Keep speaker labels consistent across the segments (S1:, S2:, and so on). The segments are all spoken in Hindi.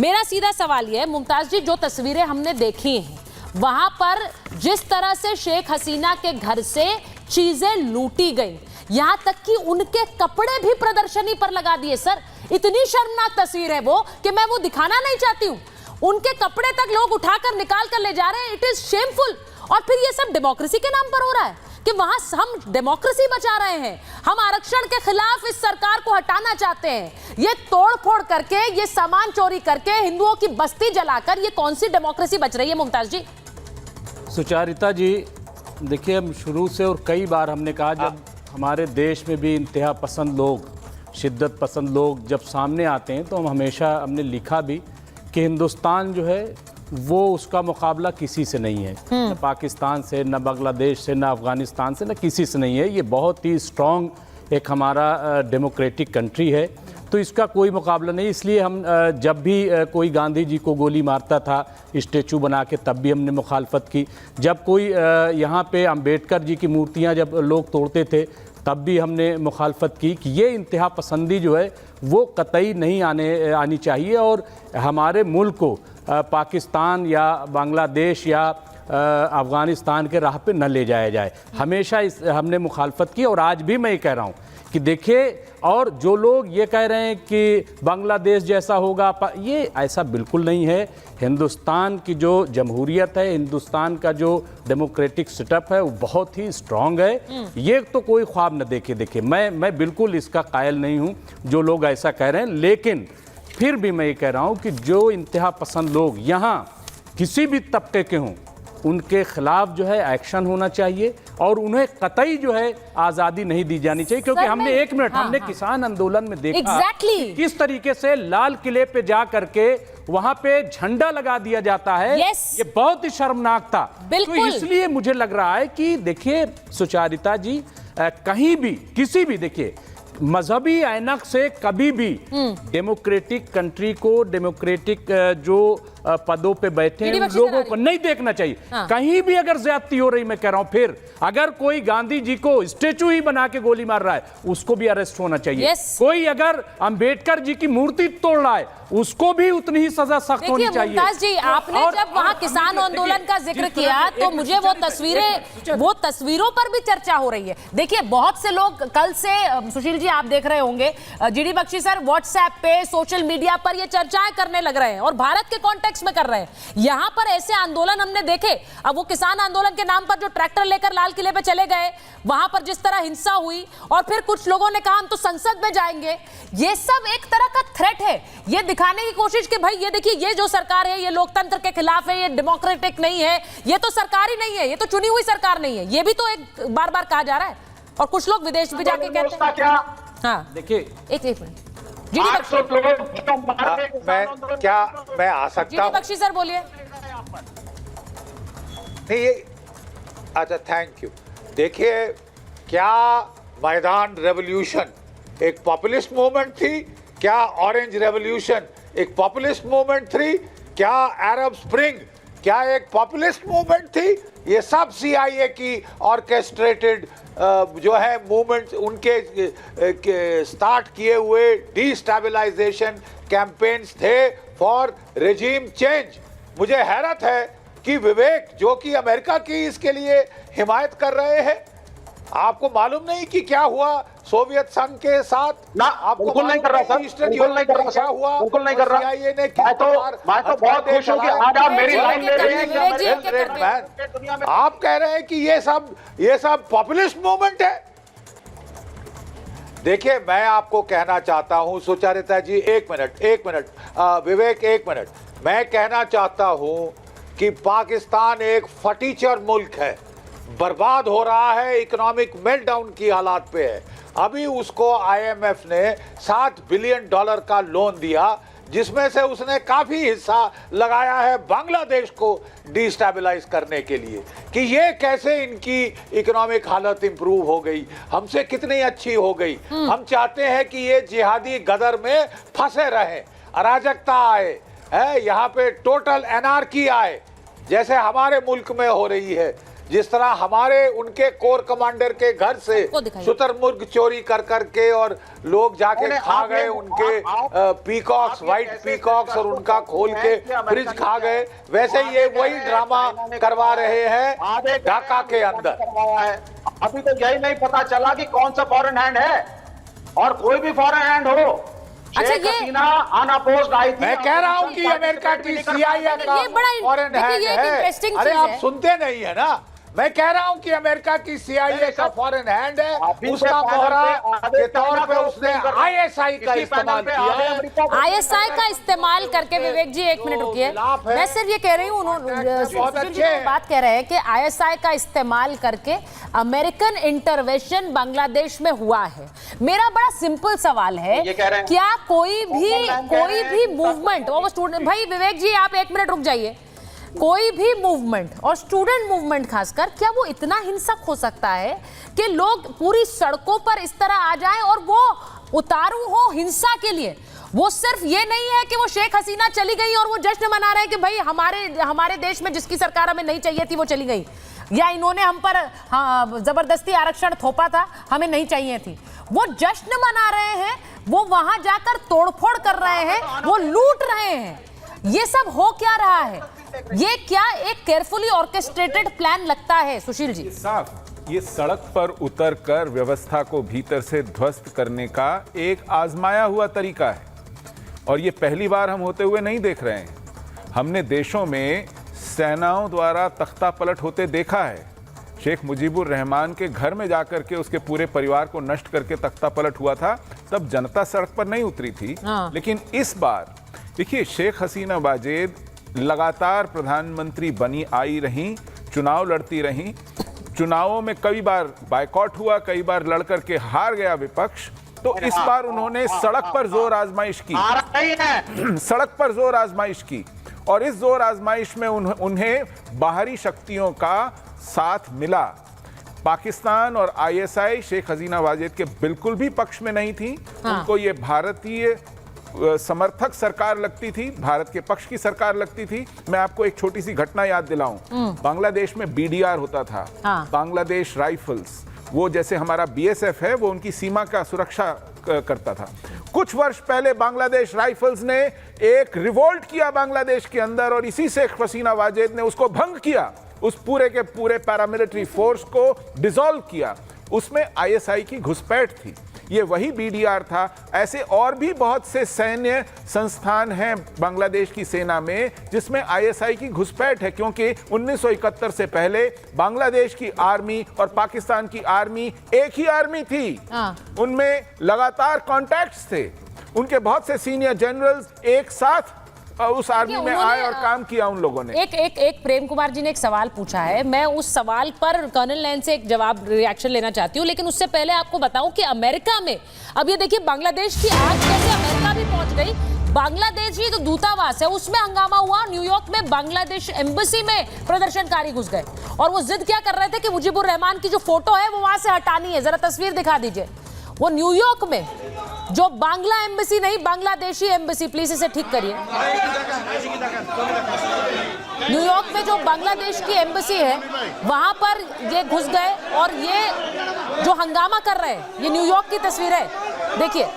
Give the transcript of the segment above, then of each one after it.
S1: मेरा सीधा सवाल यह है मुमताज जी, जो तस्वीरें हमने देखी हैं वहां पर जिस तरह से शेख हसीना के घर से चीजें लूटी गई, यहां तक कि उनके कपड़े भी प्रदर्शनी पर लगा दिए। सर, इतनी शर्मनाक तस्वीर है वो कि मैं वो दिखाना नहीं चाहती हूं। उनके कपड़े तक लोग उठाकर निकाल कर ले जा रहे हैं। It is shameful. और फिर ये सब डेमोक्रेसी के नाम पर हो रहा है कि वहां हम डेमोक्रेसी बचा रहे हैं, हम आरक्षण के खिलाफ इस सरकार को हटाना चाहते हैं। ये तोड़ फोड़ करके, ये सामान चोरी करके, हिंदुओं की बस्ती जलाकर, ये कौन सी डेमोक्रेसी बच रही है मुमताज जी?
S2: सुचारिता जी, देखिए हम शुरू से और कई बार हमने कहा, जब हमारे देश में भी इंतहा पसंद लोग, शिद्दत पसंद लोग जब सामने आते हैं तो हम हमेशा हमने लिखा भी कि हिंदुस्तान जो है वो उसका मुकाबला किसी से नहीं है, न पाकिस्तान से, न बांग्लादेश से, न अफ़गानिस्तान से, न किसी से नहीं है। ये बहुत ही स्ट्रॉन्ग एक हमारा डेमोक्रेटिक कंट्री है, तो इसका कोई मुकाबला नहीं। इसलिए हम जब भी कोई गांधी जी को गोली मारता था स्टेचू बना के, तब भी हमने मुखालफत की। जब कोई यहाँ पे अंबेडकर जी की मूर्तियाँ जब लोग तोड़ते थे, तब भी हमने मुखालफत की कि ये इंतहा पसंदी जो है वो कतई नहीं आनी चाहिए और हमारे मुल्क को पाकिस्तान या बांग्लादेश या अफ़गानिस्तान के राह पे न ले जाया जाए। हमेशा हमने मुखालफत की और आज भी मैं ये कह रहा हूँ कि देखिए, और जो लोग ये कह रहे हैं कि बांग्लादेश जैसा होगा, ये ऐसा बिल्कुल नहीं है। हिंदुस्तान की जो जमहूरियत है, हिंदुस्तान का जो डेमोक्रेटिक सेटअप है वो बहुत ही स्ट्रांग है। ये तो कोई ख्वाब न देखिए मैं बिल्कुल इसका कायल नहीं हूँ जो लोग ऐसा कह रहे हैं, लेकिन फिर भी मैं ये कह रहा हूँ कि जो इंतहा पसंद लोग यहाँ किसी भी तबके के हों, उनके खिलाफ जो है एक्शन होना चाहिए और उन्हें कतई जो है आज़ादी नहीं दी जानी चाहिए। क्योंकि हमने हमने किसान आंदोलन में देखा कि किस तरीके से लाल किले पे जा करके वहां पे झंडा लगा दिया जाता है। ये बहुत ही शर्मनाक था। तो इसलिए मुझे लग रहा है कि देखिए सुचारिता जी, कहीं भी किसी भी, देखिए मजहबी ऐनक से कभी भी डेमोक्रेटिक कंट्री को, डेमोक्रेटिक जो पदों पे बैठे हैं लोगों को नहीं देखना चाहिए। कहीं भी अगर ज्यादती हो रही, मैं कह रहा हूं, फिर अगर कोई गांधी जी को स्टेचू ही बना के गोली मार रहा है, उसको भी अरेस्ट होना चाहिए। कोई अगर अंबेडकर जी की मूर्ति तोड़ रहा है, उसको भी उतनी ही सजा सख्त होनी चाहिए।
S1: मुमताज जी, आपने जब वहां किसान आंदोलन का जिक्र किया तो मुझे वो तस्वीरों पर भी चर्चा हो रही है। देखिए, बहुत से लोग कल से, सुशील जी आप देख रहे होंगे, जीडी बख्शी सर व्हाट्सएप पे, सोशल मीडिया पर ये चर्चाएं करने लग रहे हैं और भारत के कॉन्टेक्स्ट में कर रहे हैं। यहां पर ऐसे आंदोलन हमने देखे। अब वो किसान आंदोलन के नाम पर जो ट्रैक्टर लेकर लाल किले पे चले गए, वहां पर जिस तरह हिंसा हुई और फिर कुछ लोगों ने कहा हम तो संसद में जाएंगे, ये सब एक तरह का थ्रेट है। ये दिखाने की कोशिश कि भाई ये देखिए, ये जो सरकार है ये लोकतंत्र के खिलाफ है, ये डेमोक्रेटिक नहीं है, ये तो सरकार ही नहीं है, ये तो चुनी हुई सरकार नहीं है। ये भी तो एक बार बार कहा जा रहा है और कुछ लोग विदेश भी जाके कहते हैं। हाँ,
S2: देखिए
S1: एक मिनट,
S3: मैं आ सकता हूं?
S1: बख्शी सर बोलिए।
S3: नहीं, अच्छा, थैंक यू। देखिए, क्या मैदान रेवोल्यूशन एक पॉपुलिस्ट मूवमेंट थी? क्या ऑरेंज रेवोल्यूशन एक पॉपुलिस्ट मूवमेंट थी? क्या अरब स्प्रिंग क्या एक पॉपुलिस्ट मूवमेंट थी? ये सब सीआईए की ऑर्केस्ट्रेटेड जो है मूवमेंट, उनके स्टार्ट किए हुए डिस्टेबलाइजेशन कैंपेन्स थे फॉर रेजिम चेंज। मुझे हैरत है कि विवेक, जो कि अमेरिका की इसके लिए हिमायत कर रहे हैं, आपको मालूम नहीं कि क्या हुआ सोवियत संघ के साथ?
S4: ना, बिल्कुल नहीं कर रहा सर, बिल्कुल नहीं कर रहा सर, बिल्कुल नहीं कर रहा। मैं तो बहुत खुश हूं कि आज आप मेरी लाइन ले रहे हैं।
S3: आप कह रहे हैं कि ये सब पॉपुलिस्ट मूवमेंट है। देखिए, मैं आपको कहना चाहता हूं सुचारिता जी, एक मिनट विवेक, एक मिनट। मैं कहना चाहता हूं कि पाकिस्तान एक फटीचर मुल्क है, बर्बाद हो रहा है, इकोनॉमिक मेल्टडाउन की हालात पे है। अभी उसको आईएमएफ ने $7 बिलियन का लोन दिया, जिसमें से उसने काफी हिस्सा लगाया है बांग्लादेश को डिस्टेबलाइज करने के लिए, कि ये कैसे इनकी इकोनॉमिक हालत इंप्रूव हो गई, हमसे कितनी अच्छी हो गई। हम चाहते हैं कि ये जिहादी गदर में फंसे रहें, अराजकता आए, है यहाँ पे टोटल एनार्की आए, जैसे हमारे मुल्क में हो रही है। जिस तरह हमारे उनके कोर कमांडर के घर से शुतुरमुर्ग चोरी कर करके और लोग जाके खा गए उनके पीकॉक्स, व्हाइट पीकॉक्स, और उनका खोल के फ्रिज खा गए, वैसे ये वही ड्रामा करवा रहे हैं ढाका के अंदर।
S4: अभी तो यही नहीं पता चला कि कौन सा फॉरेन हैंड है, और कोई भी फॉरेन हैंड हो।
S1: अच्छा,
S4: शेख हसीना अनअपोज्ड आई थी।
S3: मैं कह रहा हूं कि अमेरिका की CIA का फॉरेन हैंड है। अरे आप सुनते नहीं है ना, मैं कह रहा हूं कि अमेरिका की CIA का फॉरेन हैंड है, उसका मोहरा के तौर पे उसने ISI का इस्तेमाल किया है।
S1: ISI का इस्तेमाल करके, विवेक जी एक मिनट रुकिए, मैं सिर्फ ये कह रही हूँ, उन्होंने बात कह रहे हैं कि ISI का इस्तेमाल करके अमेरिकन इंटरवेंशन बांग्लादेश में हुआ है। मेरा बड़ा सिंपल सवाल है, क्या कोई भी मूवमेंट, और स्टूडेंट भाई विवेक जी आप एक मिनट रुक जाइए, कोई भी मूवमेंट और स्टूडेंट मूवमेंट खासकर, क्या वो इतना हिंसक हो सकता है कि लोग पूरी सड़कों पर इस तरह आ जाएं और वो उतारू हो हिंसा के लिए? वो सिर्फ ये नहीं है कि वो शेख हसीना चली गई और वो जश्न मना रहे हैं कि भाई हमारे देश में जिसकी सरकार हमें नहीं चाहिए थी वो चली गई, या इन्होंने हम पर जबरदस्ती आरक्षण थोपा था, हमें नहीं चाहिए थी। वो जश्न मना रहे हैं, वो वहां जाकर तोड़फोड़ कर रहे हैं, वो लूट रहे हैं। ये सब हो क्या रहा है? ये क्या एक केयरफुली ऑर्केस्ट्रेटेड प्लान लगता है सुशील जी?
S5: साफ, ये सड़क पर उतरकर व्यवस्था को भीतर से ध्वस्त करने का एक आजमाया हुआ तरीका है, और ये पहली बार हम होते हुए नहीं देख रहे हैं। हमने देशों में सेनाओं द्वारा तख्ता पलट होते देखा है। शेख मुजीबुर रहमान के घर में जाकर के उसके पूरे परिवार को नष्ट करके तख्ता पलट हुआ था, तब जनता सड़क पर नहीं उतरी थी। लेकिन इस बार देखिए, शेख हसीना वाजेद लगातार प्रधानमंत्री बनी आई रहीं, चुनाव लड़ती रहीं, चुनावों में कई बार बायकॉट हुआ, कई बार लड़कर के हार गया विपक्ष, तो इस बार उन्होंने सड़क पर जोर आजमाइश की, सड़क पर जोर आजमाइश की, और इस जोर आजमाइश में उन्हें बाहरी शक्तियों का साथ मिला। पाकिस्तान और ISI शेख हसीना वाजेद के बिल्कुल भी पक्ष में नहीं थी। उनको ये भारतीय समर्थक सरकार लगती थी, भारत के पक्ष की सरकार लगती थी। मैं आपको एक छोटी सी घटना याद दिलाऊं, बांग्लादेश में BDR होता था, बांग्लादेश राइफल्स, वो जैसे हमारा BSF है, वो उनकी सीमा का सुरक्षा करता था। कुछ वर्ष पहले बांग्लादेश राइफल्स ने एक रिवोल्ट किया बांग्लादेश के अंदर, और इसी शेख हसीना वाजेद ने उसको भंग किया, उस पूरे के पूरे पैरामिलिट्री फोर्स को डिसॉल्व किया। उसमें ISI की घुसपैठ थी, ये वही BDR था। ऐसे और भी बहुत से सैन्य संस्थान हैं बांग्लादेश की सेना में जिसमें ISI की घुसपैठ है, क्योंकि 1971 से पहले बांग्लादेश की आर्मी और पाकिस्तान की आर्मी एक ही आर्मी थी। उनमें लगातार कॉन्टैक्ट्स थे, उनके बहुत से सीनियर जनरल्स एक साथ उस आर्मी में आए और काम किया उन लोगों ने।
S1: एक प्रेम कुमार जी ने एक सवाल पूछा है, मैं उस सवाल पर कर्नल लैन से एक जवाब रिएक्शन लेना चाहती हूँ, लेकिन उससे पहले आपको बताऊं कि अमेरिका में अब ये देखिए बांग्लादेश की आग कैसे अमेरिका भी पहुंच गई। बांग्लादेश की जो दूतावास है उसमें हंगामा हुआ, न्यूयॉर्क में बांग्लादेश एम्बेसी में प्रदर्शनकारी घुस गए और वो जिद क्या कर रहे थे कि मुजीबुर रहमान की जो फोटो है वो वहां से हटानी है। जरा तस्वीर दिखा दीजिए, वो न्यूयॉर्क में जो बांग्ला एम्बेसी नहीं बांग्लादेशी एम्बेसी, प्लीज इसे ठीक करिए। न्यूयॉर्क में जो बांग्लादेश की एम्बेसी है वहां पर ये घुस गए और ये जो हंगामा कर रहे हैं, ये न्यूयॉर्क की तस्वीर है, देखिए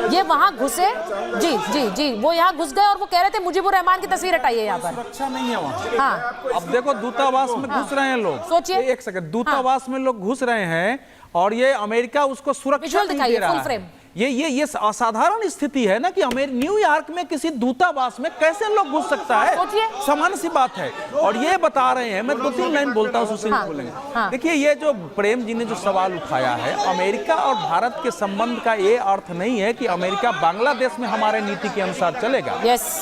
S1: ये वहां घुसे, जी जी जी वो यहाँ घुस गए और वो कह रहे थे मुजीबुर रहमान की तस्वीर हटाइए यहाँ पर।
S6: सुरक्षा नहीं है वहाँ।
S1: हाँ
S6: अब देखो दूतावास में घुस रहे हैं लोग,
S1: सोचिए
S6: एक सेकंड, दूतावास में लोग घुस रहे हैं और ये अमेरिका उसको सुरक्षा नहीं दे रहा है। ये असाधारण स्थिति है ना कि न्यूयॉर्क में किसी दूतावास में कैसे लोग घुस सकता है, सामान्य सी बात है। और ये बता रहे हैं, मैं 2-3 लाइन बोलता हूँ, सुशील बोलेंगे। देखिए ये जो प्रेम जी ने जो सवाल उठाया है, अमेरिका और भारत के संबंध का ये अर्थ नहीं है कि अमेरिका बांग्लादेश में हमारे नीति के अनुसार चलेगा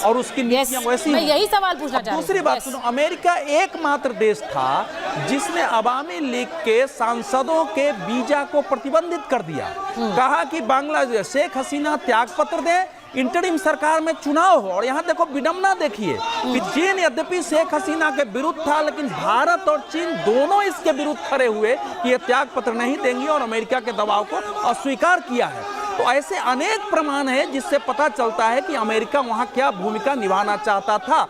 S6: और उसकी नीतियां वैसी।
S1: मैं यही सवाल पूछना चाहता हूं।
S6: दूसरी बात सुनो, अमेरिका एकमात्र देश था जिसने अवामी लीग के सांसदों के वीजा को प्रतिबंधित कर दिया, कहा कि बांग्लादेश शेख हसीना त्याग पत्र दें, इंटरिम सरकार में चुनाव हो। और यहाँ देखो विडंबना देखिए कि चीन यद्यपि शेख हसीना के विरुद्ध था, लेकिन भारत और चीन दोनों इसके विरुद्ध खड़े हुए कि ये त्याग पत्र नहीं देंगे और अमेरिका के दबाव को अस्वीकार किया है। तो ऐसे अनेक प्रमाण हैं जिससे पता चलता है कि अमेरिका वहां क्या भूमिका निभाना चाहता था।